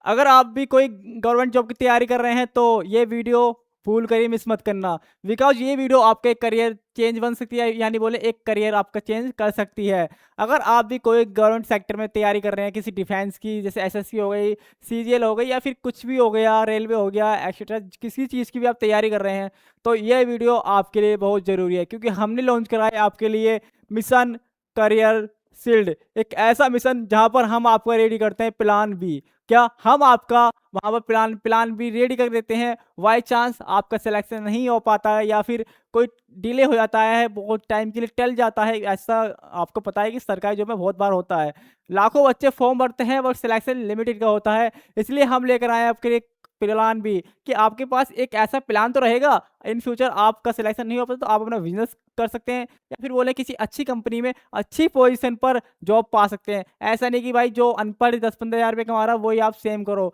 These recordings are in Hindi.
अगर आप भी कोई गवर्नमेंट जॉब की तैयारी कर रहे हैं तो ये वीडियो भूल कर ही मिस मत करना, बिकॉज़ ये वीडियो आपके करियर चेंज बन सकती है, यानी बोले एक करियर आपका चेंज कर सकती है। अगर आप भी कोई गवर्नमेंट सेक्टर में तैयारी कर रहे हैं किसी डिफेंस की, जैसे एसएससी हो गई, सीजीएल हो गई या फिर कुछ भी हो गया, रेलवे हो गया एक्सेट्रा, किसी चीज़ की भी आप तैयारी कर रहे हैं, तो ये वीडियो आपके लिए बहुत ज़रूरी है, क्योंकि हमने लॉन्च करा है आपके लिए मिशन करियर शील्ड, एक ऐसा मिशन जहाँ पर हम आपको रेडी करते हैं प्लान बी। क्या हम आपका वहाँ पर प्लान प्लान बी रेडी कर देते हैं, बाय चांस आपका सिलेक्शन नहीं हो पाता है या फिर कोई डिले हो जाता है, बहुत टाइम के लिए टल जाता है, ऐसा आपको पता है कि सरकारी जॉब में बहुत बार होता है। लाखों बच्चे फॉर्म भरते हैं बट सिलेक्शन लिमिटेड का होता है, इसलिए हम लेकर आए हैं आपके लिए प्लान बी, कि आपके पास एक ऐसा प्लान तो रहेगा, इन फ्यूचर आपका सिलेक्शन नहीं हो पाता तो आप अपना बिजनेस कर सकते हैं या फिर बोले किसी अच्छी कंपनी में अच्छी पोजीशन पर जॉब पा सकते हैं। ऐसा नहीं कि भाई जो अनपढ़ 10-15 हज़ार रुपए कमा रहा है वही आप सेम करो।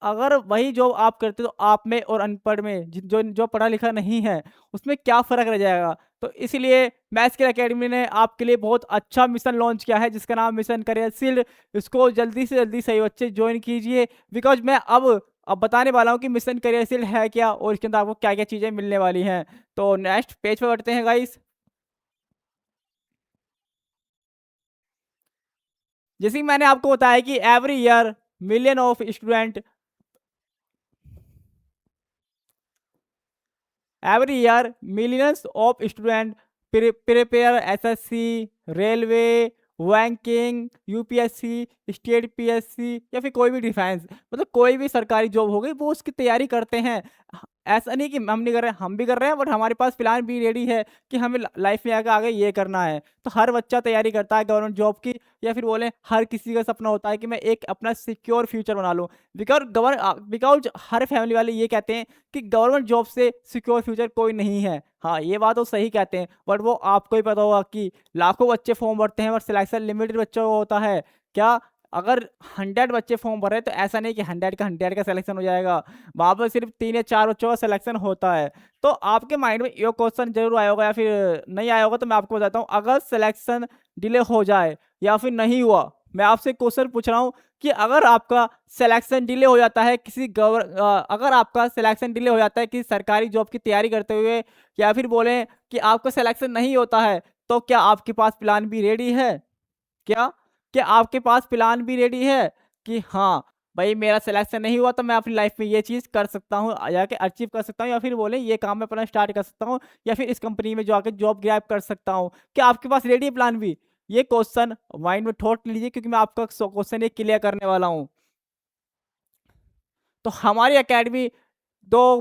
अगर वही जॉब आप करते हो तो आप में और अनपढ़ में जो पढ़ा लिखा नहीं है, उसमें क्या फ़र्क रह जाएगा? तो इसीलिए मैथ स्किल अकेडमी ने आपके लिए बहुत अच्छा मिशन लॉन्च किया है जिसका नाम मिशन करियर शील्ड। इसको जल्दी से जल्दी सही बच्चे जॉइन कीजिए, बिकॉज़ मैं अब बताने वाला हूँ कि मिशन करियर शील्ड है क्या और इसके अंदर आपको क्या-क्या चीज़ें मिलने वाली हैं। तो नेक्स्ट पेज पे बढ़ते हैं गाइस। जैसे कि मैंने आपको बताया कि every year million of student every year millions of student prepare SSC, railway, banking, UPSC, state PSC या फिर कोई भी डिफेंस, मतलब कोई भी सरकारी जॉब हो गई वो उसकी तैयारी करते हैं। ऐसा नहीं कि हम नहीं कर रहे हैं, हम भी कर रहे हैं, बट हमारे पास प्लान भी रेडी है कि हमें लाइफ में आगे आगे ये करना है। तो हर बच्चा तैयारी करता है गवर्नमेंट जॉब की, या फिर बोले हर किसी का सपना होता है कि मैं एक अपना सिक्योर फ्यूचर बना लूँ। बिकॉज हर फैमिली वाले ये कहते हैं कि गवर्नमेंट जॉब से सिक्योर फ्यूचर कोई नहीं है। हाँ, ये बात तो सही कहते हैं, बट वो आपको ही पता होगा कि लाखों बच्चे फॉर्म भरते हैं, बट सिलेक्शन लिमिटेड बच्चों को होता है। क्या अगर 100 बच्चे फॉर्म भर रहे हैं, तो ऐसा नहीं कि 100 का सिलेक्शन हो जाएगा। वहाँ पर सिर्फ 3 या 4 बच्चों का सिलेक्शन होता है। तो आपके माइंड में ये क्वेश्चन ज़रूर आया होगा या फिर नहीं आया होगा, तो मैं आपको बताता हूँ। अगर सिलेक्शन डिले हो जाए या फिर नहीं हुआ, मैं आपसे क्वेश्चन पूछ रहा हूँ कि अगर आपका सिलेक्शन डिले हो जाता है अगर आपका सिलेक्शन डिले हो जाता है किसी सरकारी जॉब की तैयारी करते हुए, या फिर बोलें कि आपका सिलेक्शन नहीं होता है, तो क्या आपके पास प्लान बी रेडी है? क्या क्या आपके पास प्लान बी रेडी है कि हाँ, भई मेरा सिलेक्शन नहीं हुआ तो मैं अपनी लाइफ़ में ये चीज़ कर सकता हूँ, जाके अचीव कर सकता हूँ, या फिर बोलें ये काम मैं अपना स्टार्ट कर सकता हूँ या फिर इस कंपनी में जाके जॉब ग्रैब कर सकता हूँ। क्या आपके पास रेडी है प्लान बी? ये क्वेश्चन माइंड में थॉट लीजिए, क्योंकि मैं आपका क्वेश्चन ये क्लियर करने वाला हूँ। तो हमारी अकेडमी तो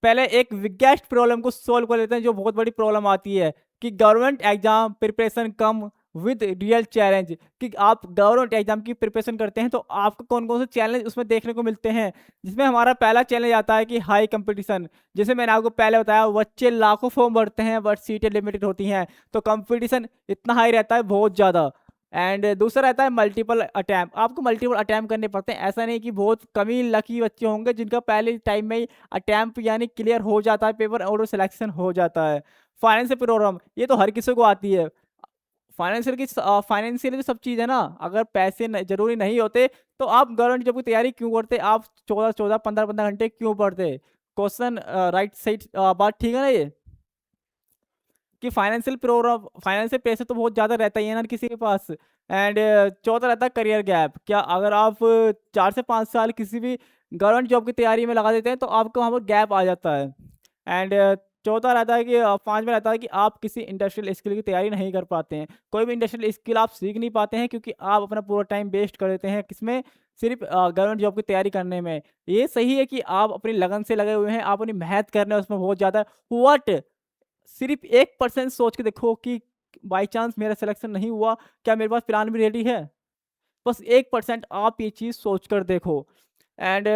पहले एक बिगेस्ट प्रॉब्लम को सॉल्व कर लेते हैं, जो बहुत बड़ी प्रॉब्लम आती है कि government exam preparation come with real challenge, कि आप गवर्नमेंट एग्जाम की प्रिपरेशन करते हैं तो आपको कौन कौन से चैलेंज उसमें देखने को मिलते हैं, जिसमें हमारा पहला चैलेंज आता है कि हाई कंपटीशन। जैसे मैंने आपको पहले बताया, बच्चे लाखों फॉर्म भरते हैं बट सीटें लिमिटेड होती हैं, तो कंपटीशन इतना हाई रहता है, बहुत ज़्यादा। एंड दूसरा रहता है मल्टीपल अटैम्प्ट, आपको मल्टीपल अटैम्प्ट करने पड़ते हैं। ऐसा नहीं कि बहुत कम ही लकी बच्चे होंगे जिनका पहले टाइम में ही अटैम्प्ट यानी क्लियर हो जाता है पेपर और सिलेक्शन हो जाता है। फाइनेंशियल प्रॉब्लम ये तो हर किसी को आती है। फाइनेंशियल जो सब चीज़ है ना, अगर पैसे जरूरी नहीं होते तो आप गवर्नमेंट जॉब की तैयारी क्यों करते? आप 14-14 15-15 घंटे क्यों पढ़ते? क्वेश्चन राइट सही बात ठीक है ना ये? कि फाइनेंशियल प्रेशर तो बहुत ज़्यादा रहता ही है ना किसी के पास। एंड चौथा रहता है करियर गैप। क्या अगर आप 4 से 5 साल किसी भी गवर्नमेंट जॉब की तैयारी में लगा देते हैं तो आपको वहाँ पर गैप आ जाता है। एंड चौथा रहता है कि 5वां रहता है कि आप किसी इंडस्ट्रियल स्किल की तैयारी नहीं कर पाते हैं। कोई भी इंडस्ट्रियल स्किल आप सीख नहीं पाते हैं, क्योंकि आप अपना पूरा टाइम वेस्ट कर देते हैं किसमें? सिर्फ़ गवर्नमेंट जॉब की तैयारी करने में। ये सही है कि आप अपनी लगन से लगे हुए हैं, आप अपनी मेहनत कर रहे हैं उसमें बहुत ज़्यादा, बट सिर्फ़ 1% सोच के देखो कि बाय चांस मेरा सिलेक्शन नहीं हुआ, क्या मेरे पास प्लान भी रेडी है? बस 1% आप ये चीज़ सोच कर देखो। एंड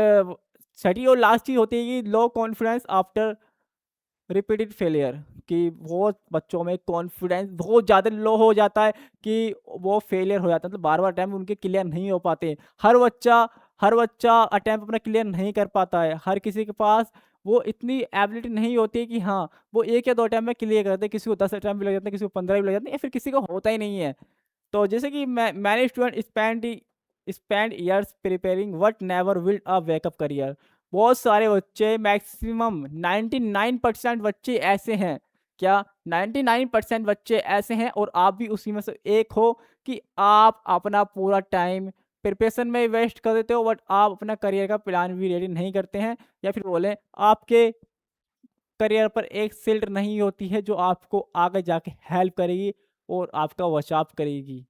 छठी और लास्ट चीज़ होती है कि low confidence after repeated failure, कि बहुत बच्चों में कॉन्फिडेंस बहुत ज़्यादा लो हो जाता है कि वो फेलियर हो जाता है, मतलब बार-बार अटेम्प्ट उनके क्लियर नहीं हो पाते। हर बच्चा अटेम्प्ट अपना क्लियर नहीं कर पाता है। हर किसी के पास वो इतनी एबिलिटी नहीं होती है कि हाँ, वो 1 या 2 अटेम्प्ट में क्लियर कर दे। किसी को 10 अटेम्प्ट भी लग जाते हैं, किसी को 15 भी लग जाते हैं, या फिर किसी को होता ही नहीं है। तो जैसे कि मैंने student spend spend years preparing but never build a backup career. बहुत सारे बच्चे, मैक्सिमम 99% बच्चे ऐसे हैं, क्या 99% बच्चे ऐसे हैं और आप भी उसी में से एक हो कि आप अपना पूरा टाइम प्रिपरेशन में वेस्ट कर देते हो, बट आप अपना करियर का प्लान भी रेडी नहीं करते हैं, या फिर बोलें आपके करियर पर एक शील्ड नहीं होती है जो आपको आगे जाके हेल्प करेगी और आपका बचाव करेगी।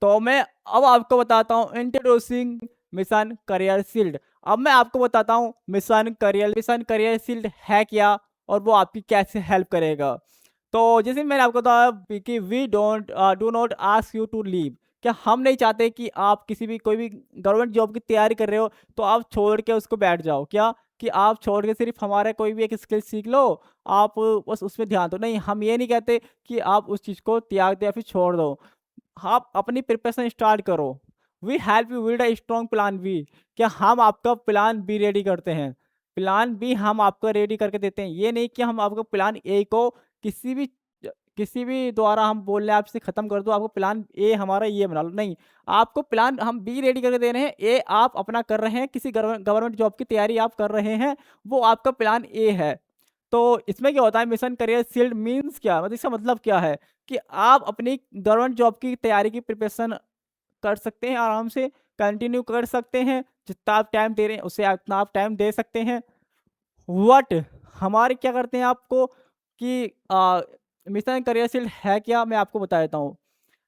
तो मैं अब आपको बताता हूँ इंट्रोड्यूसिंग मिशन करियर शील्ड। अब मैं आपको बताता हूँ मिशन करियर शील्ड है क्या और वो आपकी कैसे हेल्प करेगा। तो जैसे मैंने आपको बताया कि we don't do not ask you to leave. क्या हम नहीं चाहते कि आप किसी भी कोई भी गवर्नमेंट जॉब की तैयारी कर रहे हो तो आप छोड़ के उसको बैठ जाओ। क्या कि आप छोड़ के सिर्फ हमारा कोई भी एक स्किल सीख लो, आप बस उसमें ध्यान दो। नहीं, हम ये नहीं कहते कि आप उस चीज़ को त्याग दो या फिर छोड़ दो। आप अपनी प्रिपरेशन स्टार्ट करो। We help you build a strong plan B. क्या हम आपका प्लान बी रेडी करते हैं। प्लान बी हम आपको रेडी करके देते हैं। ये नहीं कि हम आपको प्लान ए को किसी भी किसी भी द्वारा हम बोल रहे हैं आपसे ख़त्म कर दो, आपको प्लान ए हमारा ये बना लो। नहीं, आपको प्लान हम बी रेडी करके दे रहे हैं। ए आप अपना कर रहे हैं, किसी गवर्नमेंट जॉब की तैयारी आप कर रहे हैं, वो आपका प्लान ए है। तो इसमें क्या होता है, मिशन करियर शील्ड मीन्स क्या, मतलब इसका मतलब क्या है कि आप अपनी गवर्नमेंट जॉब की तैयारी की प्रिपरेशन कर सकते हैं, आराम से कंटिन्यू कर सकते हैं। जितना आप टाइम दे रहे हैं उससे उतना आप टाइम दे सकते हैं। बट हमारे क्या करते हैं आपको कि मिशन करियर शील्ड है क्या, मैं आपको बता देता हूँ।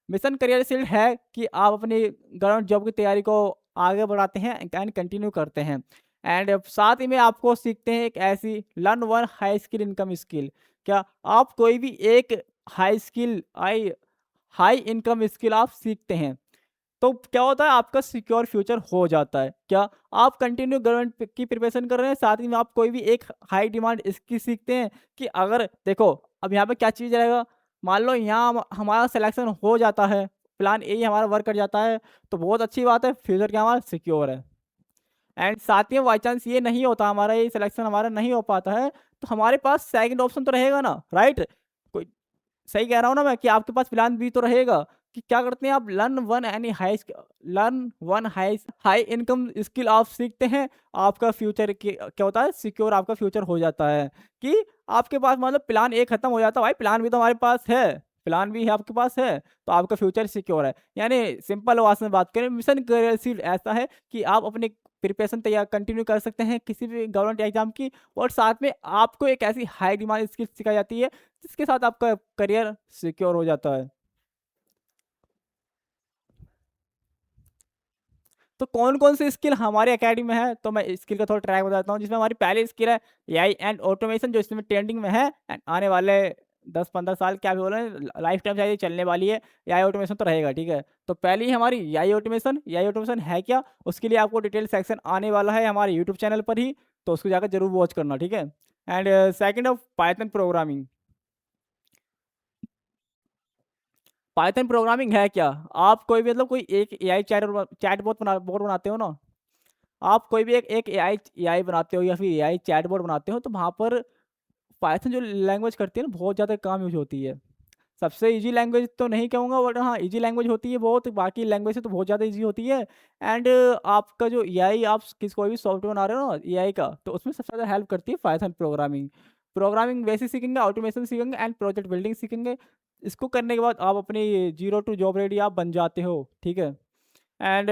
मिशन करियर शील्ड है कि आप अपनी गवर्नमेंट जॉब की तैयारी को आगे बढ़ाते हैं एंड कंटिन्यू करते हैं। एंड साथ ही में आपको सीखते हैं एक ऐसी learn one high skill income skill. क्या आप कोई भी एक हाई इनकम स्किल आप सीखते हैं तो क्या होता है, आपका सिक्योर फ्यूचर हो जाता है। क्या आप कंटिन्यू गवर्नमेंट की प्रिपरेशन कर रहे हैं, साथ ही में आप कोई भी एक हाई डिमांड स्किल सीखते हैं कि अगर देखो अब यहाँ पे क्या चीज़ रहेगा, मान लो यहाँ हमारा सिलेक्शन हो जाता है, प्लान ए ही हमारा वर्क कर जाता है, तो बहुत अच्छी बात है, फ्यूचर क्या हमारा सिक्योर है। एंड साथ ही में बाई चांस ये नहीं होता, हमारा ये सिलेक्शन हमारा नहीं हो पाता है, तो हमारे पास सेकंड ऑप्शन तो रहेगा ना, राइट? कोई सही कह रहा हूँ ना मैं कि आपके पास प्लान बी तो रहेगा कि क्या करते हैं आप learn one high income skill आप सीखते हैं, आपका फ्यूचर क्या होता है, सिक्योर आपका फ्यूचर हो जाता है। कि आपके पास मतलब प्लान ए खत्म हो जाता है, भाई प्लान बी तो हमारे पास है, प्लान बी है आपके पास है, तो आपका फ्यूचर सिक्योर है। यानी सिंपल भाषा में बात करें, मिशन करियर शील्ड ऐसा है कि आप अपने प्रिपरेशन तैयार कंटिन्यू कर सकते हैं किसी भी गवर्नमेंट एग्जाम की, और साथ में आपको एक ऐसी हाई डिमांड स्किल सिखाई जाती है जिसके साथ आपका करियर सिक्योर हो जाता है। तो कौन-कौन सी स्किल हमारे अकेडमी में है, तो मैं स्किल का थोड़ा ट्रैक बताता हूँ, जिसमें हमारी पहली स्किल है एआई एंड ऑटोमेशन, जो इसमें ट्रेंडिंग में है एंड आने वाले 10-15 साल क्या बोल रहे हैं, लाइफ टाइम शायद ये चलने वाली है, एआई ऑटोमेशन तो रहेगा, ठीक है। तो पहली हमारी एआई ऑटोमेशन है क्या, उसके लिए आपको डिटेल सेक्शन आने वाला है हमारे यूट्यूब चैनल पर ही, तो उसको जाकर ज़रूर वॉच करना, ठीक है। And second of Python programming. Python programming है क्या? आप कोई भी मतलब कोई एक एआई चैटबॉट बोट बनाते हो ना, आप कोई भी एक एआई एआई बनाते हो या फिर एआई चैटबॉट बनाते हो, तो वहाँ पर पाइथन जो लैंग्वेज करती है ना, बहुत ज़्यादा कम यूज़ होती है। सबसे ईज़ी लैंग्वेज तो नहीं कहूँगा, बट हाँ, ईज़ी लैंग्वेज होती है बहुत, बाकी लैंग्वेज से तो बहुत ज़्यादा ईज़ी होती है। एंड आपका जो एआई, आप कोई भी सॉफ्टवेयर बना रहे हो ना एआई का, तो उसमें सबसे ज़्यादा हेल्प करती है पाइथन प्रोग्रामिंग। प्रोग्रामिंग बेसिक सीखेंगे, ऑटोमेशन सीखेंगे एंड प्रोजेक्ट बिल्डिंग सीखेंगे। इसको करने के बाद आप अपनी ज़ीरो टू जॉब रेडी आप बन जाते हो, ठीक है। एंड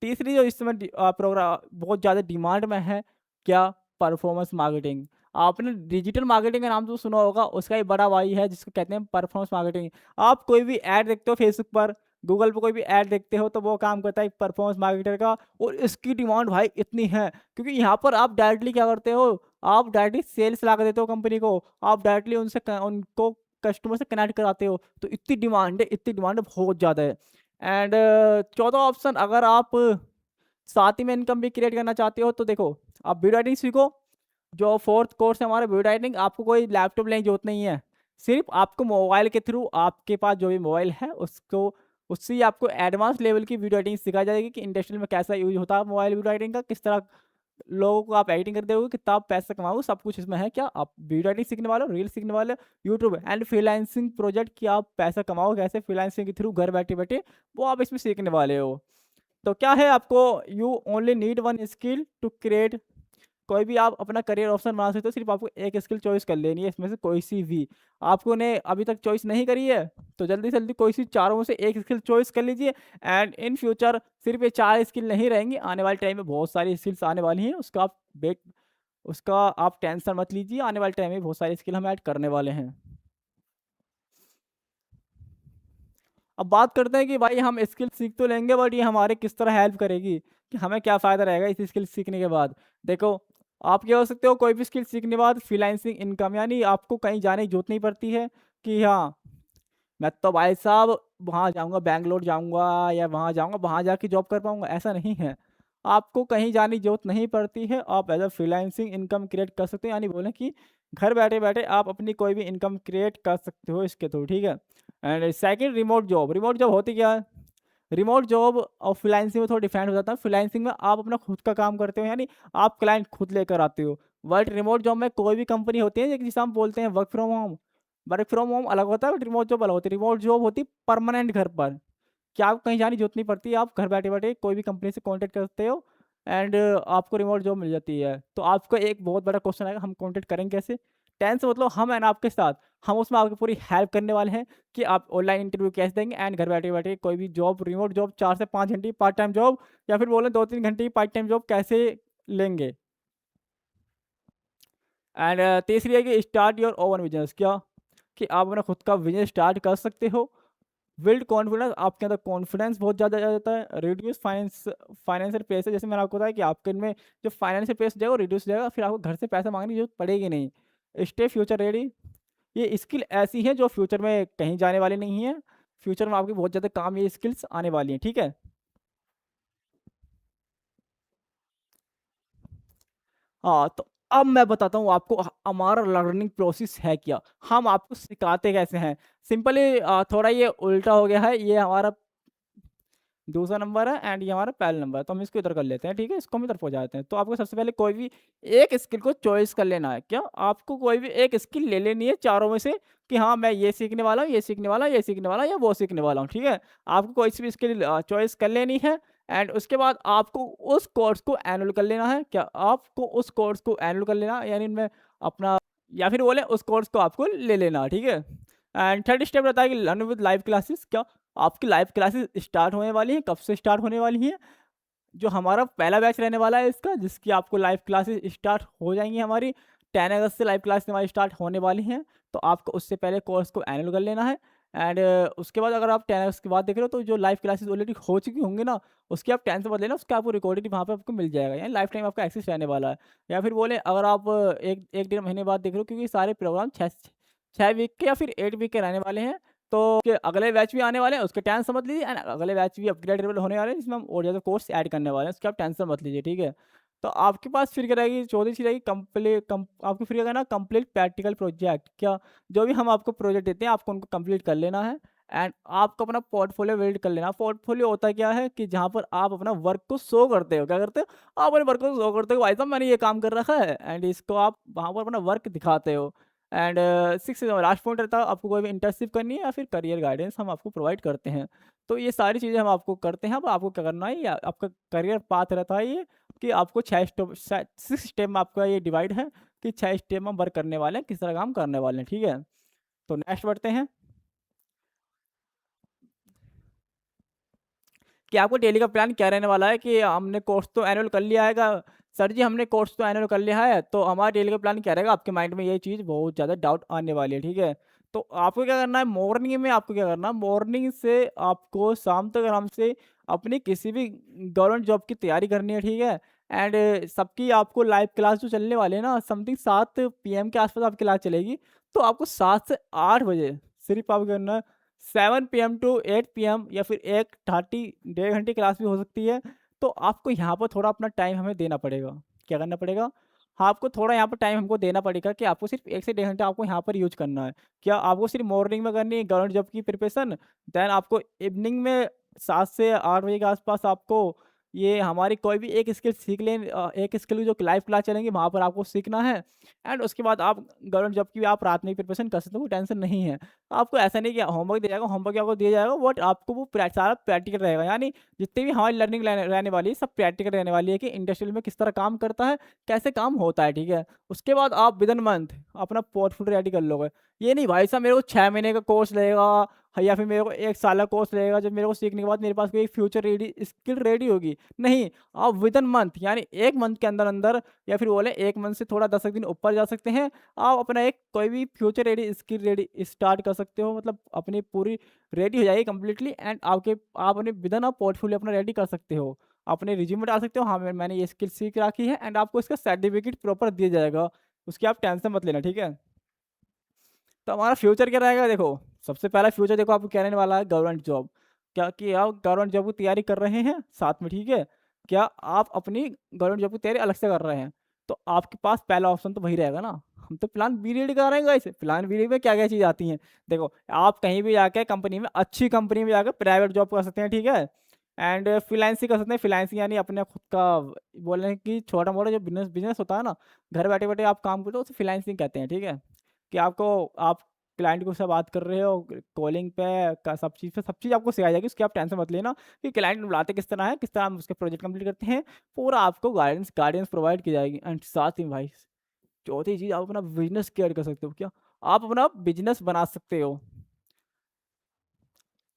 तीसरी जो इस समय बहुत ज़्यादा डिमांड में है, क्या? Performance marketing. आपने डिजिटल मार्केटिंग का नाम तो सुना होगा, उसका एक बड़ा भाई है जिसको कहते हैं परफॉर्मेंस मार्केटिंग। आप कोई भी ऐड देखते हो फेसबुक पर, गूगल पे कोई भी ऐड देखते हो, तो वो काम करता है एक परफॉर्मेंस मार्केटर का, और इसकी डिमांड भाई इतनी है क्योंकि यहाँ पर आप डायरेक्टली क्या करते हो, आप डायरेक्टली सेल्स ला के देते हो कंपनी को, आप डायरेक्टली उनको कस्टमर से कनेक्ट कराते हो, तो इतनी डिमांड है, बहुत ज़्यादा है। एंड चौथा ऑप्शन, अगर आप साथ ही में इनकम भी क्रिएट करना चाहते हो, तो देखो आप वीडियो एडिटिंग सीखो। जो फोर्थ कोर्स है हमारा वीडियो एडिटिंग, आपको कोई लैपटॉप लेने की जरूरत नहीं है, सिर्फ आपको मोबाइल के थ्रू, आपके पास जो भी मोबाइल है उसको, उससे ही आपको एडवांस लेवल की वीडियो एडिटिंग सिखाई जाएगी कि इंडस्ट्री में कैसा यूज होता है मोबाइल वीडियो एडिटिंग का, किस तरह लोगों को आप एडिटिंग करते हो कितना आप पैसा कमाओ, सब कुछ इसमें है। क्या आप वीडियो एडिटिंग सीखने वाले हो, रील सीखने वाले हो, यूट्यूब एंड फ्रीलांसिंग प्रोजेक्ट कि आप पैसा कमाओ कैसे फ्रीलांसिंग के थ्रू घर बैठे-बैठे, वो आप इसमें सीखने वाले हो। तो क्या है आपको you only need one skill to create, कोई भी आप अपना करियर ऑप्शन बना सकते हो, सिर्फ आपको एक स्किल चॉइस कर लेनी है इसमें से कोई सी भी। आपको ने अभी तक चॉइस नहीं करी है तो जल्दी से जल्दी कोई सी चारों में से एक स्किल चॉइस कर लीजिए। एंड इन फ्यूचर सिर्फ ये 4 स्किल नहीं रहेंगी, आने वाले टाइम में बहुत सारी स्किल्स आने वाली हैं, उसका आप टेंशन मत लीजिए, आने वाले टाइम में बहुत सारी स्किल हम ऐड करने वाले हैं। अब बात करते हैं कि भाई हम स्किल सीख तो लेंगे बट ये हमारे किस तरह हेल्प करेगी, कि हमें क्या फ़ायदा रहेगा इस स्किल सीखने के बाद। देखो, आप क्या हो सकते हो, कोई भी स्किल सीखने के बाद फ्रीलांसिंग इनकम, यानी आपको कहीं जाने की ज़रूरत नहीं पड़ती है कि हाँ, मैं तो भाई साहब वहाँ जाऊँगा, बैंगलोर जाऊँगा या वहाँ जाऊँगा, वहाँ जाके जॉब कर पाऊँगा, ऐसा नहीं है। आपको कहीं जाने की ज़रूरत नहीं पड़ती है, आप as a freelancing income create कर सकते हो, यानी बोलें कि घर बैठे-बैठे आप अपनी कोई भी इनकम क्रिएट कर सकते हो इसके थ्रू, ठीक है? एंड सेकंड, रिमोट जॉब होती क्या है? रिमोट जॉब और फ्रीलांसिंग में थोड़ा डिफरेंट हो जाता है। फ्रीलांसिंग में आप अपना खुद का काम करते हो, यानी आप क्लाइंट खुद लेकर आते हो। बट रिमोट जॉब में कोई भी कंपनी होती है जिसे हम बोलते हैं वर्क फ्रॉम होम अलग होता है, बट रिमोट जॉब अलग होती है। रिमोट जॉब होती है परमानेंट घर पर, कि आपको कहीं जाने की ज़रूरत नहीं पड़ती, आप घर बैठे-बैठे कोई भी कंपनी से कॉन्टैक्ट करते हो एंड आपको रिमोट जॉब मिल जाती है। तो आपका एक बहुत बड़ा क्वेश्चन आएगा, हम कॉन्टैक्ट करेंगे कैसे? टेंशन मतलब हम है ना आपके साथ, हम उसमें आपकी पूरी हेल्प करने वाले हैं कि आप ऑनलाइन इंटरव्यू कैसे देंगे एंड घर बैठे-बैठे कोई भी जॉब, रिमोट जॉब 4 से 5 घंटे की पार्ट टाइम जॉब या फिर बोलें 2-3 घंटे की पार्ट टाइम जॉब कैसे लेंगे। एंड तीसरी है कि स्टार्ट योर ओवन बिज़नेस, क्या? कि आप अपना खुद का बिज़नेस स्टार्ट कर सकते हो। बिल्ड कॉन्फिडेंस, आपके अंदर कॉन्फिडेंस बहुत ज़्यादा आ जाता है। रिड्यूस फाइनेंशियल प्रेशर, जैसे मैंने आपको बताया कि आपके इनमें जो फाइनेंशियल प्रेशर जाएगा वो रिड्यूस हो जाएगा, फिर आपको घर से पैसा माँगने की ज़रूरत पड़ेगी नहीं। स्टे फ्यूचर रेडी, ये स्किल ऐसी है जो फ्यूचर में कहीं जाने वाली नहीं है। फ्यूचर में आपकी बहुत ज़्यादा काम ये स्किल्स आने वाली हैं, ठीक है? हाँ, तो अब मैं बताता हूँ आपको हमारा लर्निंग प्रोसेस है क्या? हम आपको सिखाते कैसे हैं? सिंपली थोड़ा ये उल्टा हो गया है, ये हमारा दूसरा नंबर है एंड ये हमारा पहला नंबर है, तो हम इसको इधर कर लेते हैं, ठीक है? इसको हम इधर पहुँचाते हैं। तो आपको सबसे पहले कोई भी एक स्किल को चॉइस कर लेना है। क्या? आपको कोई भी एक स्किल ले लेनी है चारों में से कि हाँ, मैं ये सीखने वाला हूँ, ये सीखने वाला हूँ, ये सीखने वाला हूँ या वो सीखने वाला हूँ, ठीक है? आपको कोई सी भी स्किल चॉइस कर लेनी है एंड उसके बाद आपको उस कोर्स को एनरोल कर लेना है। क्या? आपको उस कोर्स को एनरोल कर लेना है, यानी इनमें अपना या फिर बोलें उस कोर्स को आपको ले लेना है, ठीक है? एंड थर्ड स्टेप रहता है कि लर्न विद लाइव क्लासेस। क्या? आपकी लाइव क्लासेस स्टार्ट होने वाली हैं, कब से स्टार्ट होने वाली हैं? जो हमारा पहला बैच रहने वाला है इसका, जिसकी आपको लाइव क्लासेस स्टार्ट हो जाएँगी हमारी, 10 अगस्त से लाइव क्लास हमारी स्टार्ट होने वाली हैं। तो आपको उससे पहले कोर्स को एनरोल कर लेना है एंड उसके बाद अगर आप 10 अगस्त के बाद देख रहे हो तो जो लाइव क्लासेस ऑलरेडी हो चुकी होंगी ना, उसकी आप टेंशन मत लेना, उसका आपको रिकॉर्डेड वहाँ पे आपको मिल जाएगा, यानी लाइफ टाइम आपका एक्सेस रहने वाला है। या फिर बोले अगर आप 1 डेढ़ महीने बाद देख रहे हो, क्योंकि सारे प्रोग्राम 6 वीक के या फिर 8 वीक के रहने वाले हैं। तो के अगले बैच भी आने वाले हैं, उसके टेंशन समझ लीजिए एंड अगले बैच भी अपग्रेडेबल होने वाले हैं, जिसमें हम और ज़्यादा कोर्स ऐड करने वाले हैं, उसकी आप टेंशन मत लीजिए, ठीक है? तो आपके पास फिर क्या रहेगी, चौथी चीज़ रहेगी आपको फिर क्या करना है, कंप्लीट प्रैक्टिकल प्रोजेक्ट। क्या? जो भी हम आपको प्रोजेक्ट देते हैं, आपको उनको कंप्लीट कर लेना है एंड आपको अपना पोर्टफोलियो बिल्ड कर लेना है। पोर्टफोलियो होता क्या है कि जहाँ पर आप अपना वर्क को शो करते हो, क्या करते हो? आप अपने वर्क को शो करते हो, भाई साहब मैंने ये काम कर रखा है एंड इसको आप वहाँ पर अपना वर्क दिखाते हो। एंड सिक्स लास्ट पॉइंट रहता है, आपको कोई भी इंटर्नशिप करनी है या फिर करियर गाइडेंस हम आपको प्रोवाइड करते हैं। तो ये सारी चीज़ें हम आपको करते हैं। अब आपको क्या करना है, या आपका करियर पाथ रहता है ये कि आपको 6 स्टेप में आपका ये डिवाइड है कि 6 स्टेप में हम वर्क करने वाले हैं, किस तरह काम करने वाले हैं, ठीक है? तो नेक्स्ट बढ़ते हैं कि आपको डेली का प्लान क्या रहने वाला है, कि हमने कोर्स तो एनुअल कर लिया हैगा। सर जी हमने कोर्स तो एनुअल कर लिया है, तो हमारा डेली का प्लान क्या रहेगा? आपके माइंड में ये चीज़ बहुत ज़्यादा डाउट आने वाली है, ठीक है? तो आपको क्या करना है, मॉर्निंग में आपको क्या करना है, मॉर्निंग से आपको शाम तक आराम से अपनी किसी भी गवर्नमेंट जॉब की तैयारी करनी है, ठीक है? एंड सबकी आपको लाइव क्लास जो चलने वाली है ना, समथिंग 7 पीएम के आसपास आपकी क्लास चलेगी। तो आपको 7 से 8 बजे सिर्फ़ आपको करना है 7 पीएम टू 8 पीएम या फिर 1:30 डेढ़ घंटे क्लास भी हो सकती है। तो आपको यहाँ पर थोड़ा अपना टाइम हमें देना पड़ेगा। क्या करना पड़ेगा? हाँ, आपको थोड़ा यहाँ पर टाइम हमको देना पड़ेगा कि आपको सिर्फ़ 1 से डेढ़ घंटा आपको यहाँ पर यूज़ करना है। क्या आपको सिर्फ़ मॉर्निंग में करनी है गवर्नमेंट जॉब की प्रिपरेशन, देन आपको इवनिंग में 7 से 8 बजे के आस-पास आपको ये हमारी कोई भी एक स्किल सीख लें, एक स्किल की जो लाइव क्लास चलेंगी वहाँ पर आपको सीखना है, एंड उसके बाद आप गवर्नमेंट जॉब की भी आप रात में प्रिपरेशन कर सकते हो, कोई टेंशन नहीं है। आपको ऐसा नहीं कि होमवर्क दिया जाएगा, होमवर्क आपको दिया जाएगा, बट आपको वो सारा प्रैक्टिकल रहेगा, यानी जितनी भी हमारी लर्निंग रहने वाली है सब प्रैक्टिकल रहने वाली है कि इंडस्ट्रियल में किस तरह काम करता है, कैसे काम होता है, ठीक है। उसके बाद आप विद इन मंथ अपना पोर्टफोलियो रेडी कर लोगे। ये नहीं भाई साहब मेरे को 6 महीने का कोर्स लगेगा, या फिर मेरे को 1 साल का कोर्स लगेगा, जब मेरे को सीखने के बाद मेरे पास कोई फ्यूचर रेडी स्किल रेडी होगी। नहीं, आप विद इन मंथ यानी 1 मंथ के अंदर-अंदर, या फिर बोले 1 मंथ से थोड़ा 10 दिन ऊपर जा सकते हैं, आप अपना एक कोई भी future ready skill ready start कर सकते हो, मतलब अपनी पूरी रेडी हो जाएगी कंप्लीटली, एंड आप अपने विद इन पोर्टफोलियो अपना रेडी कर सकते हो। अपने रिज्यूम में डाल सकते हो, हाँ, मैंने ये स्किल सीख रखी है, एंड आपको इसका सर्टिफिकेट प्रॉपर दिया जाएगा। उसकी आप टेंशन मत लेना, ठीक है। तो हमारा फ्यूचर क्या रहेगा देखो, सबसे पहला फ्यूचर देखो आपको क्या रहने वाला है, गवर्नमेंट जॉब। क्या कि आप गवर्नमेंट जॉब की तैयारी कर रहे हैं साथ में, ठीक है। क्या आप अपनी गवर्नमेंट जॉब की तैयारी अलग से कर रहे हैं, तो आपके पास पहला ऑप्शन तो वही रहेगा ना। हम तो प्लान बी रेडी कर रहे हैं गाइस। प्लान बी में क्या क्या चीज़ आती हैं, देखो आप कहीं भी जाके कंपनी में, अच्छी कंपनी में जाकर प्राइवेट जॉब कर सकते हैं, ठीक है। एंड फ्रीलांसिंग कर सकते हैं। फ्रीलांसिंग यानी अपने खुद का, बोल रहे हैं कि छोटा मोटा जो बिजनेस बिजनेस होता है ना, घर बैठे बैठे आप काम करते हो, उसे फ्रीलांसिंग कहते हैं, ठीक है। कि आप क्लाइंट को से बात कर रहे हो, कॉलिंग पे का सब चीज़ पे, सब चीज़ आपको सिखाई जाएगी, उसकी आप टेंशन मत लेना कि क्लाइंट बुलाते किस तरह है, किस तरह हम उसके प्रोजेक्ट कंप्लीट करते हैं, पूरा आपको गाइडेंस गाइडेंस प्रोवाइड की जाएगी। एंड साथ ही भाई चौथी चीज़, आप अपना बिजनेस क्रिएट कर सकते हो। क्या आप अपना बिजनेस बना सकते हो।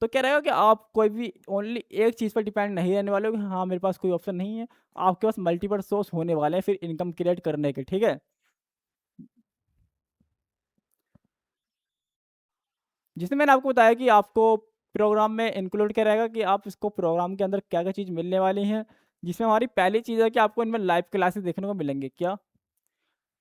तो क्या रहेगा कि आप कोई भी ओनली एक चीज़ पर डिपेंड नहीं रहने वाले हो कि हाँ मेरे पास कोई ऑप्शन नहीं है, आपके पास मल्टीपल सोर्स होने वाले हैं फिर इनकम क्रिएट करने के, ठीक है। जिसमें मैंने आपको बताया कि आपको प्रोग्राम में इंक्लूड क्या रहेगा कि आप इसको प्रोग्राम के अंदर क्या-क्या चीज़ मिलने वाली हैं। जिसमें हमारी पहली चीज़ है कि आपको इनमें लाइव क्लासेस देखने को मिलेंगे। क्या?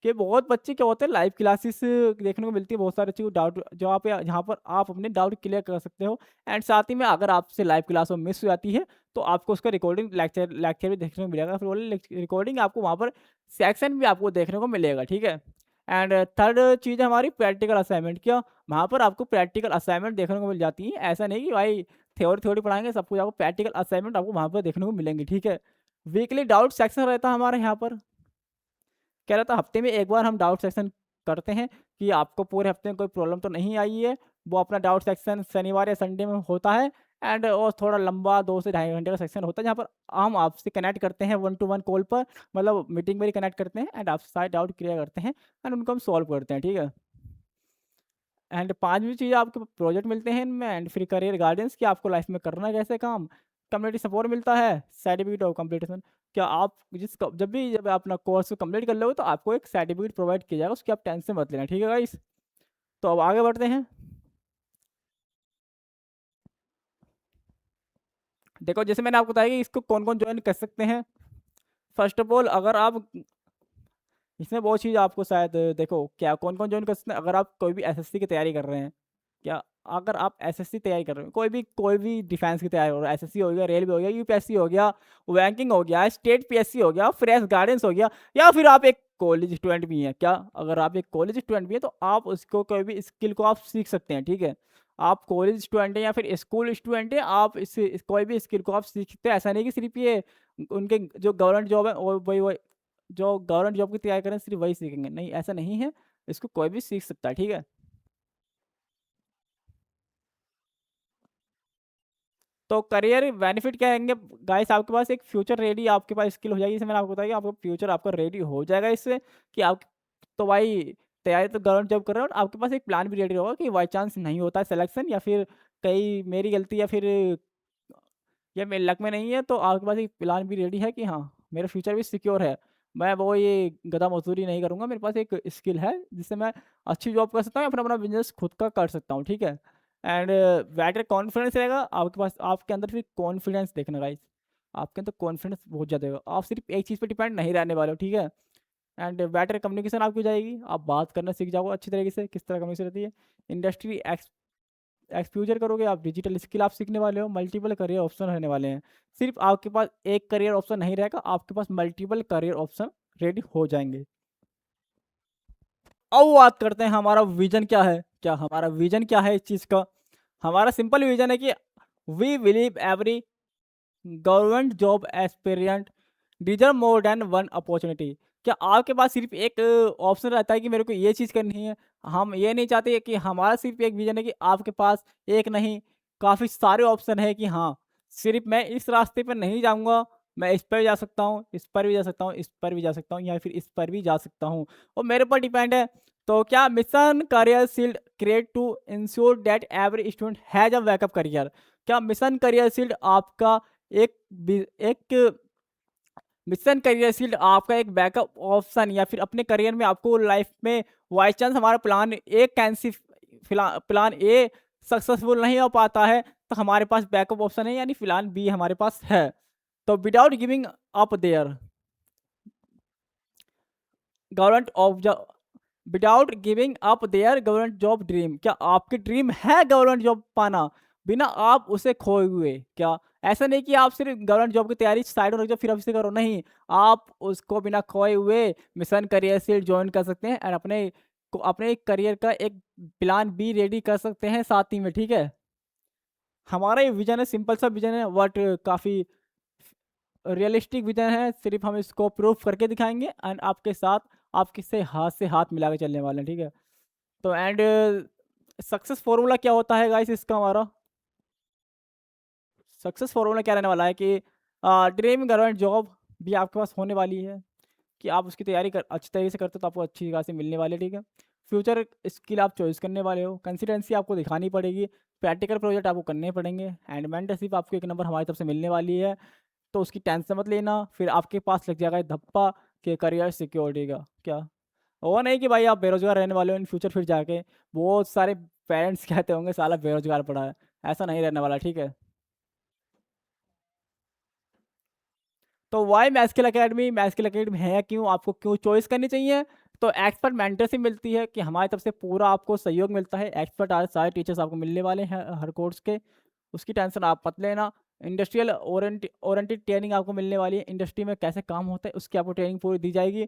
कि बहुत बच्चे क्या होते हैं, लाइव क्लासेस देखने को मिलती है, बहुत सारे बच्चों को डाउट जहाँ पे जहाँ पर आप अपने डाउट क्लियर कर सकते हो। एंड साथ ही में अगर आपसे लाइव क्लास में मिस हो जाती है, तो आपको उसका रिकॉर्डिंग लेक्चर लेक्चर भी देखने को मिलेगा। फिर बोले रिकॉर्डिंग आपको वहाँ पर सेक्शन भी आपको देखने को मिलेगा, ठीक है। एंड थर्ड चीज़ है हमारी प्रैक्टिकल असाइनमेंट। क्या वहाँ पर आपको प्रैक्टिकल असाइनमेंट देखने को मिल जाती है। ऐसा नहीं कि भाई थ्योरी थ्योरी पढ़ाएंगे सब कुछ, आपको प्रैक्टिकल असाइनमेंट आपको वहाँ पर देखने को मिलेंगे, ठीक है। वीकली डाउट सेक्शन रहता है हमारे यहाँ पर। क्या रहता है, हफ्ते में एक बार हम डाउट सेक्शन करते हैं कि आपको पूरे हफ्ते में कोई प्रॉब्लम तो नहीं आई है। वो अपना डाउट सेक्शन शनिवार या संडे में होता है। एंड और थोड़ा लंबा 2 से ढाई घंटे का सेक्शन होता है, जहाँ पर हम आपसे कनेक्ट करते हैं वन टू वन कॉल पर, मतलब मीटिंग में ही कनेक्ट करते हैं, एंड आपसे सारे डाउट क्लियर करते हैं, एंड उनको हम सॉल्व करते हैं, ठीक है। एंड 5वीं चीज़, आपको प्रोजेक्ट मिलते हैं इनमें, एंड फिर करियर गाइडेंस कि आपको लाइफ में करना है कैसे काम। कम्युनिटी सपोर्ट मिलता है, सर्टिफिकेट ऑफ कंप्लीटेशन। क्या आप जब आप अपना कोर्स को कंप्लीट कर लोगे तो आपको एक सर्टिफिकेट प्रोवाइड किया जाएगा, उसकी आप टेंशन मत लेना, ठीक है गाइस। तो अब आगे बढ़ते हैं। देखो जैसे मैंने आपको बताया कि इसको कौन कौन ज्वाइन कर सकते हैं। फर्स्ट ऑफ ऑल, अगर आप इसमें बहुत चीज़ आपको शायद देखो क्या कौन कौन ज्वाइन कर सकते हैं, अगर आप कोई भी एसएससी की तैयारी कर रहे हैं। क्या अगर आप एसएससी तैयारी कर रहे हो, कोई भी डिफेंस की तैयारी हो रहा है, एसएससी हो गया, रेलवे हो गया, यूपीएससी हो गया, बैंकिंग हो गया, स्टेट पीएससी हो गया, फ्रेश गार्डेंस हो गया, या फिर आप एक कॉलेज स्टूडेंट भी हैं। क्या अगर आप एक कॉलेज स्टूडेंट भी हैं तो आप उसको कोई भी स्किल को आप सीख सकते हैं, ठीक है। आप कॉलेज स्टूडेंट हैं या फिर स्कूल स्टूडेंट हैं, आप कोई भी स्किल को आप सीख सकते हैं। ऐसा नहीं कि सिर्फ ये उनके जो गवर्नमेंट जॉब है और वही जो गवर्नमेंट जॉब की तैयारी करें सिर्फ वही सीखेंगे, नहीं ऐसा नहीं है। इसको कोई भी सीख सकता है, ठीक है। तो करियर बेनिफिट क्या आएँगे गाइस, आपके पास एक फ्यूचर रेडी आपके पास स्किल हो जाएगी। जैसे मैंने आपको बताया कि आपका फ्यूचर आपका रेडी हो जाएगा इससे, कि आप तो भाई तैयारी तो गवर्नमेंट जॉब कर रहे हो, और आपके पास एक प्लान भी रेडी होगा कि बाई चांस नहीं होता है सिलेक्शन, या फिर कहीं मेरी गलती, या फिर ये मेरे लक में नहीं है, तो आपके पास एक प्लान भी रेडी है कि हाँ, मेरा फ्यूचर भी सिक्योर है। मैं वो ये गधा मज़दूरी नहीं करूँगा, मेरे पास एक स्किल है जिससे मैं अच्छी जॉब कर सकता हूँ, अपना बिज़नेस खुद का कर सकता हूँ, ठीक है। एंड बेटर कॉन्फिडेंस रहेगा आपके पास, आपके अंदर फिर कॉन्फिडेंस देखना गाइस, आपके अंदर कॉन्फिडेंस बहुत ज़्यादा होगा, आप सिर्फ एक चीज़ पे डिपेंड नहीं रहने वाले हो, ठीक है। एंड बेटर कम्युनिकेशन आपकी हो जाएगी, आप बात करना सीख जाओगे अच्छी तरीके से, किस तरह कम्युनिकेशन रहती है। इंडस्ट्री एक्सपोज़र करोगे आप, डिजिटल स्किल आप सीखने वाले हो, मल्टीपल करियर ऑप्शन रहने वाले हैं। सिर्फ़ आपके पास एक करियर ऑप्शन नहीं रहेगा, आपके पास मल्टीपल करियर ऑप्शन रेडी हो जाएँगे। अब बात करते हैं हमारा विज़न क्या है? क्या हमारा विज़न क्या है इस चीज़ का? हमारा सिंपल विज़न है कि we believe every government job aspirant deserve more than one opportunity. क्या आपके पास सिर्फ एक ऑप्शन रहता है कि मेरे को ये चीज़ करनी है? हम ये नहीं चाहते कि हमारा सिर्फ एक विज़न है कि आपके पास एक नहीं, काफ़ी सारे ऑप्शन है कि हाँ, सिर्फ मैं इस रास्ते पर नहीं जाऊँगा, मैं इस पर भी जा सकता हूँ, इस पर भी जा सकता हूँ, इस पर भी जा सकता हूँ या फिर इस पर भी जा सकता हूँ। वो मेरे ऊपर डिपेंड है। तो क्या mission career shield create to ensure that every student has a backup career? क्या मिशन करियर शील्ड आपका एक एक मिशन करियर शील्ड आपका एक बैकअप ऑप्शन या फिर अपने करियर में आपको लाइफ में बाई चांस हमारा plan A cancel plan A successful नहीं हो पाता है, तो हमारे पास बैकअप ऑप्शन है यानी प्लान बी हमारे पास है। तो without giving up there government of without giving up there government job dream, क्या आपकी ड्रीम है गवर्नमेंट जॉब पाना बिना आप उसे खोए हुए? क्या ऐसा नहीं कि आप सिर्फ गवर्नमेंट जॉब की तैयारी साइड में रख दो फिर अब से करो, नहीं, आप उसको बिना खोए हुए मिशन करियर से ज्वाइन कर सकते हैं और अपने करियर का एक प्लान बी रेडी कर सकते हैं साथ ही में, ठीक है। हमारा ये विजन है, सिंपल सा विजन है, बट काफ़ी रियलिस्टिक विजन है, सिर्फ हम इसको प्रूफ करके दिखाएंगे एंड आपके साथ आपके से हाथ मिला के चलने वाले हैं, ठीक है। तो एंड सक्सेस फॉर्मूला क्या होता है गाइस इसका हमारा? सक्सेस फॉर्मूला क्या रहने वाला है कि ड्रीम गवर्नमेंट जॉब भी आपके पास होने वाली है कि आप उसकी तैयारी कर अच्छी तरीके से करते हो तो आपको अच्छी खासी मिलने वाली है, ठीक है। फ्यूचर स्किल आप चॉइस करने वाले हो, कंसिस्टेंसी आपको दिखानी पड़ेगी, प्रैक्टिकल प्रोजेक्ट आपको करने पड़ेंगे एंड मेंटरशिप आपको एक नंबर हमारी तरफ से मिलने वाली है। तो उसकी टेंशन मत लेना, फिर आपके पास लग जाएगा ये धप्पा कि करियर सिक्योरिटी का। क्या वो नहीं कि भाई आप बेरोज़गार रहने वाले हो इन फ्यूचर, फिर जाके बहुत सारे पेरेंट्स कहते होंगे साला बेरोज़गार पड़ा है, ऐसा नहीं रहने वाला, ठीक है। तो वाई मैथ स्किल अकेडमी है क्यों, आपको क्यों चॉइस करनी चाहिए? तो एक्सपर्ट मेंटरशिप मिलती है कि हमारी तरफ से पूरा आपको सहयोग मिलता है, एक्सपर्ट सारे टीचर्स आपको मिलने वाले हैं हर कोर्स के, उसकी टेंशन आप मत लेना। इंडस्ट्रियल ओरिएंटेड ट्रेनिंग आपको मिलने वाली है, इंडस्ट्री में कैसे काम होता है उसकी आपको ट्रेनिंग पूरी दी जाएगी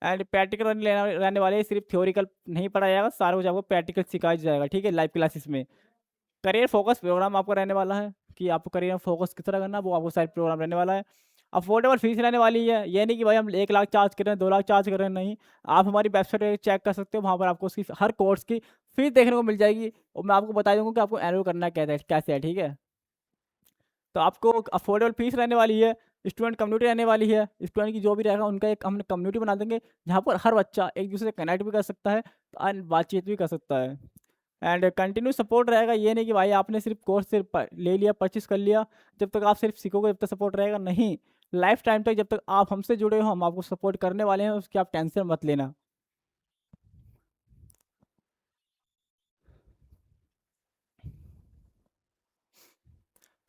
एंड प्रैक्टिकल रहने वाले हैं, सिर्फ थ्योरिकल नहीं पढ़ाया जाएगा, सारा कुछ आपको प्रैक्टिकल सिखाया जाएगा, ठीक है, लाइव क्लासेस में। करियर फोकस प्रोग्राम आपको रहने वाला है कि आपको करियर में फोकस किस तरह करना है, वो आपको साइड प्रोग्राम रहने वाला है। अफोर्डेबल फीस रहने वाली है, ये नहीं कि भाई हम 1 लाख चार्ज कर रहे हैं, 2 लाख चार्ज कर रहे हैं, नहीं। आप हमारी वेबसाइट पे चेक कर सकते हो, वहाँ पर आपको उसकी हर कोर्स की फीस देखने को मिल जाएगी और मैं आपको बता दूंगा कि आपको एनरोल करना कैसे है, ठीक है। तो आपको अफोर्डेबल फीस रहने वाली है, स्टूडेंट कम्युनिटी रहने वाली है, स्टूडेंट की जो भी रहेगा उनका एक हमने कम्युनिटी बना देंगे जहाँ पर हर बच्चा एक दूसरे से कनेक्ट भी कर सकता है और बातचीत भी कर सकता है एंड कंटिन्यू सपोर्ट रहेगा। ये नहीं कि भाई आपने सिर्फ कोर्स सिर्फ ले लिया, परचेस कर लिया, जब तक आप सिर्फ सीखोगे जब तक सपोर्ट रहेगा, नहीं। लाइफ टाइम तक जब तक आप हमसे जुड़े हो हम आपको सपोर्ट करने वाले हैं, उसकी आप टेंशन मत लेना।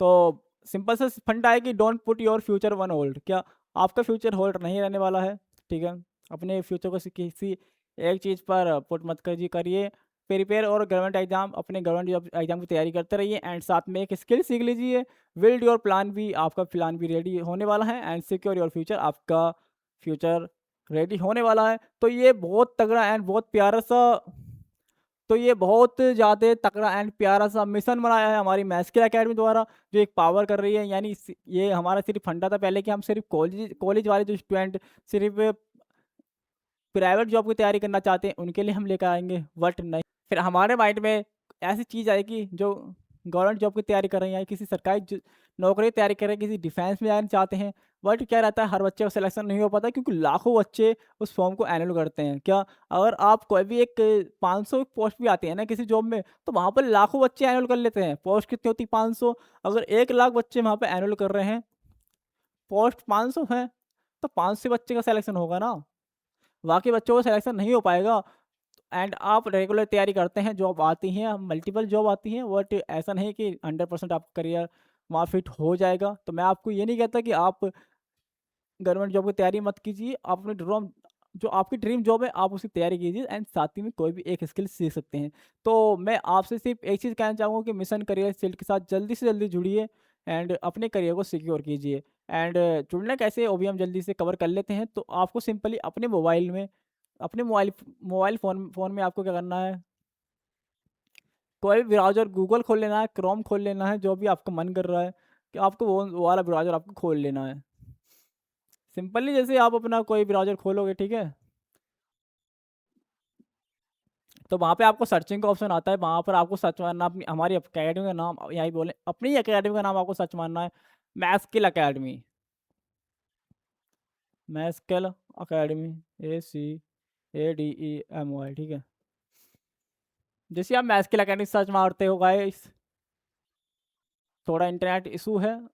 तो सिंपल सा फंडा है कि don't put your future one hold. क्या आपका फ्यूचर होल्ड नहीं रहने वाला है, ठीक है। अपने फ्यूचर को किसी एक चीज़ पर पुट मत करिए। प्रिपेयर और गवर्नमेंट एग्जाम, अपने गवर्नमेंट जॉब एग्जाम की तैयारी करते रहिए एंड साथ में एक स्किल सीख लीजिए। बिल्ड योर प्लान भी, आपका प्लान भी रेडी होने वाला है एंड सिक्योर योर फ्यूचर, आपका फ्यूचर रेडी होने वाला है। तो ये बहुत तगड़ा एंड बहुत प्यारा सा, तो ये बहुत ज़्यादा तगड़ा एंड प्यारा सा मिशन बनाया है हमारी मैथस्किल अकेडमी द्वारा, जो एक पावर कर रही है। यानी ये हमारा सिर्फ फंडा था पहले कि हम सिर्फ कॉलेज कॉलेज वाले जो स्टूडेंट सिर्फ प्राइवेट जॉब की तैयारी करना चाहते हैं उनके लिए हम लेकर आएंगे, बट नहीं, फिर हमारे माइंड में ऐसी चीज़ आएगी जो गवर्नमेंट जॉब की तैयारी कर रहे हैं, किसी सरकारी नौकरी की तैयारी कर रहे हैं, किसी डिफेंस में जाना चाहते हैं, बट क्या रहता है हर बच्चे का सिलेक्शन नहीं हो पाता क्योंकि लाखों बच्चे उस फॉर्म को एनरोल करते हैं। क्या अगर आप कोई भी एक 500 पोस्ट भी आती है ना किसी जॉब में, तो वहाँ पर लाखों बच्चे एनरोल कर लेते हैं, पोस्ट कितनी होती 500, अगर 1 लाख बच्चे वहाँ पर एनरोल कर रहे हैं, पोस्ट 500 हैं, तो 500 बच्चे का सिलेक्शन होगा ना, बाकी बच्चों का सिलेक्शन नहीं हो पाएगा। एंड आप रेगुलर तैयारी करते हैं, जॉब आती हैं, मल्टीपल जॉब आती हैं, बट ऐसा नहीं कि 100% आपका करियर वहाँ फिट हो जाएगा। तो मैं आपको ये नहीं कहता कि आप गवर्नमेंट जॉब की तैयारी मत कीजिए, आप अपने ड्रॉम जो आपकी ड्रीम जॉब है आप उसकी तैयारी कीजिए एंड साथ ही में कोई भी एक स्किल सीख सकते हैं। तो मैं आपसे सिर्फ एक चीज़ कहना चाहूँगा कि मिशन करियर शील्ड के साथ जल्दी से जल्दी जुड़िए एंड अपने करियर को सिक्योर कीजिए एंड जुड़ना कैसे वो भी हम जल्दी से कवर कर लेते हैं। तो आपको सिंपली अपने मोबाइल में, अपने मोबाइल फ़ोन में आपको क्या करना है, कोई भी ब्राउज़र गूगल खोल लेना है, क्रोम खोल लेना है, जो भी आपका मन कर रहा है। कि आपको वो वाला ब्राउज़र आपको खोल लेना है। सिंपली जैसे आप अपना कोई ब्राउज़र खोलोगे, ठीक है? तो वहाँ पे आपको सर्चिंग का ऑप्शन आता है, वहाँ पर आपको सर्च मारना अपनी हमारी अकेडमी का नाम यही बोले अपनी ही अकेडमी का नाम आपको सर्च मारना है, मैथस्किल अकेडमी, मैथस्किल अकेडमी, ACADEMY, ठीक है? जैसे आप मैथस्किल अकेडमी सर्च मारते हो गाइस, थोड़ा इंटरनेट इशू है।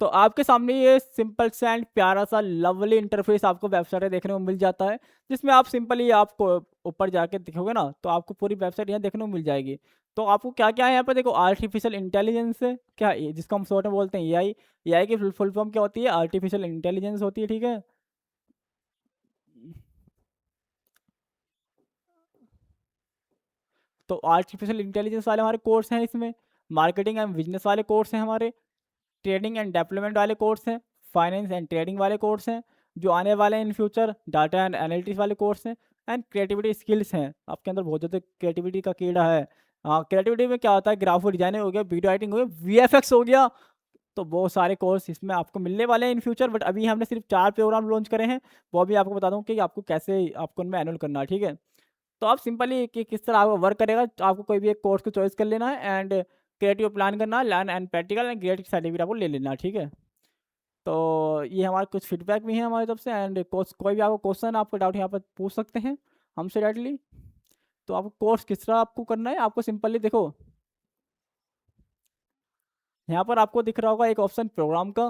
तो आपके सामने ये सिंपल सा एंड प्यारा सा लवली इंटरफेस आपको वेबसाइट देखने को मिल जाता है, जिसमें आप सिंपली आपको ऊपर जाके देखोगे ना, तो आपको पूरी वेबसाइट यहाँ देखने को मिल जाएगी। तो आपको क्या-क्या है यहाँ पे देखो, आर्टिफिशियल इंटेलिजेंस है, क्या ये जिसको हम शॉर्ट में बोलते हैं एआई। एआई की फुल फॉर्म क्या होती है? आर्टिफिशियल इंटेलिजेंस होती है, ठीक है? तो आर्टिफिशियल इंटेलिजेंस वाले हमारे कोर्स हैं इसमें, मार्केटिंग एंड बिज़नेस वाले कोर्स हैं हमारे, ट्रेडिंग एंड डेवलपमेंट वाले कोर्स हैं, फाइनेंस एंड ट्रेडिंग वाले कोर्स हैं, जो आने वाले हैं in future, data and analytics वाले कोर्स हैं, एंड क्रिएटिविटी स्किल्स हैं। आपके अंदर बहुत ज़्यादा क्रिएटिविटी का कीड़ा है। हाँ, क्रिएटिविटी में क्या होता है, ग्राफिक डिजाइनिंग हो गया, वीडियो एडिटिंग हो गया, वीएफएक्स हो गया, तो बहुत सारे कोर्स इसमें आपको मिलने वाले हैं इन फ्यूचर, बट अभी हमने सिर्फ 4 प्रोग्राम लॉन्च करे हैं, वो भी आपको बता दूँ कि आपको कैसे आपको उनमें एनरोल करना है, ठीक है? तो आप सिंपली कि किस तरह आपका वर्क करेगा, तो आपको कोई भी एक कोर्स को चॉइस कर लेना है एंड क्रिएटिव प्लान करना है, learn and practical and grade certificate आपको ले लेना है, ठीक है? तो ये हमारे कुछ फीडबैक भी हैं हमारी तरफ से, एंड कोई भी आपको क्वेश्चन आपको डाउट यहाँ पर पूछ सकते हैं हमसे डायरेक्टली। तो आपको कोर्स किस तरह आपको करना है, आपको सिंपली देखो, यहाँ पर आपको दिख रहा होगा एक ऑप्शन प्रोग्राम का,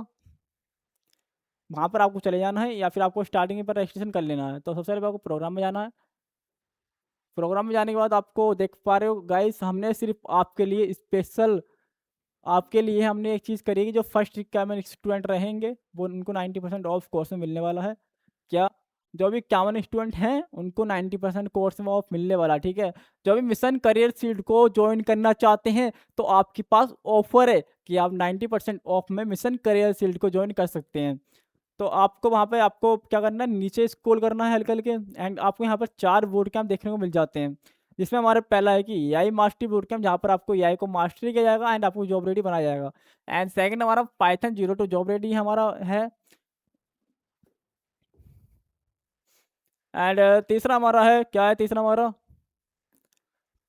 वहाँ पर आपको चले जाना है या फिर आपको स्टार्टिंग पर रजिस्ट्रेशन कर लेना है। तो सबसे पहले आपको प्रोग्राम में जाना है। प्रोग्राम में जाने के बाद आपको देख पा रहे हो गाइस, हमने सिर्फ आपके लिए स्पेशल आपके लिए हमने एक चीज़ करी है कि जो फर्स्ट इक्यावन स्टूडेंट रहेंगे वो उनको 90% ऑफ कोर्स में मिलने वाला है। क्या? जो भी 51 स्टूडेंट हैं उनको 90% कोर्स में ऑफ मिलने वाला है, ठीक है? जो भी मिशन करियर शील्ड को जॉइन करना चाहते हैं, तो आपके पास ऑफर है कि आप 90% ऑफ में मिशन करियर शील्ड को जॉइन कर सकते हैं। तो आपको वहाँ पे आपको क्या करना है, नीचे स्क्रॉल करना है हल्के-हल्के, एंड आपको यहाँ पर 4 बूट कैंप देखने को मिल जाते हैं। जिसमें हमारा पहला है कि एआई मास्टरी बूट कैंप, जहाँ पर आपको एआई को मास्टरी किया जाएगा एंड आपको जॉब रेडी बनाया जाएगा। एंड सेकंड हमारा पाइथन 0 टू जॉब रेडी हमारा है। एंड तीसरा हमारा है, क्या है तीसरा हमारा?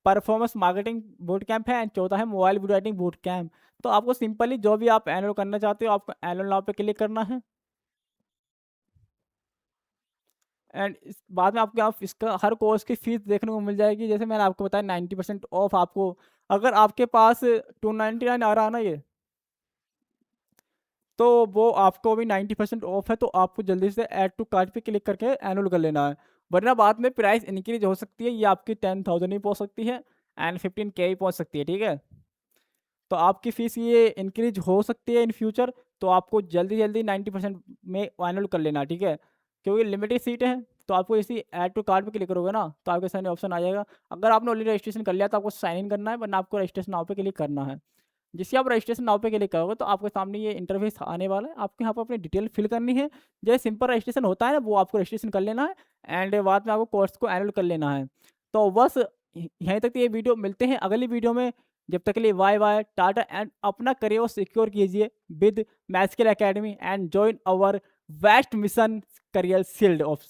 परफॉर्मेंस मार्केटिंग बूट कैंप है, एंड चौथा है mobile video editing boot camp. तो आपको सिंपली जो भी आप एनरोल करना चाहते हो, आपको एनरोल नाउ पे क्लिक करना है। एंड इस बाद में आपको आप इसका हर कोर्स की फीस देखने को मिल जाएगी। जैसे मैंने आपको बताया 90% ऑफ आपको, अगर आपके पास 299 आ रहा है ना ये, तो वो आपको भी 90% ऑफ है, तो आपको जल्दी से ऐड टू कार्ट पे क्लिक करके एनरोल कर लेना है। वरना बाद में प्राइस इंक्रीज हो सकती है, ये आपकी 10,000 ही पहुंच सकती है एंड 15K ही पहुंच सकती है, ठीक है? तो आपकी फ़ीस ये इंक्रीज़ हो सकती है इन फ्यूचर, तो आपको जल्दी-जल्दी 90% में एनुअल कर लेना, ठीक है? क्योंकि लिमिटेड सीटें हैं, तो आपको इसी ऐड टू कार्ट पे क्लिक करोगे ना, तो आपके सामने ऑप्शन आ जाएगा। अगर आपने ऑलरेडी रजिस्ट्रेशन कर लिया, तो आपको साइन इन करना है, वरना आपको रजिस्ट्रेशन नाउ पे क्लिक करना है। जिससे आप रजिस्ट्रेशन नाउ पे क्लिक करोगे, तो आपके सामने ये इंटरफेस आने वाला है। आपको यहाँ पर अपनी डिटेल फिल करनी है। जैसे सिंपल रजिस्ट्रेशन होता है ना, वो आपको रजिस्ट्रेशन कर लेना है एंड बाद में आपको कोर्स को एनरोल कर लेना है। तो बस यहीं तक ये वीडियो, मिलते हैं अगली वीडियो में। जब तक के लिए बाय बाय, टाटा एंड अपना करियर सिक्योर कीजिए with Mathskill academy and join our west mission career shield of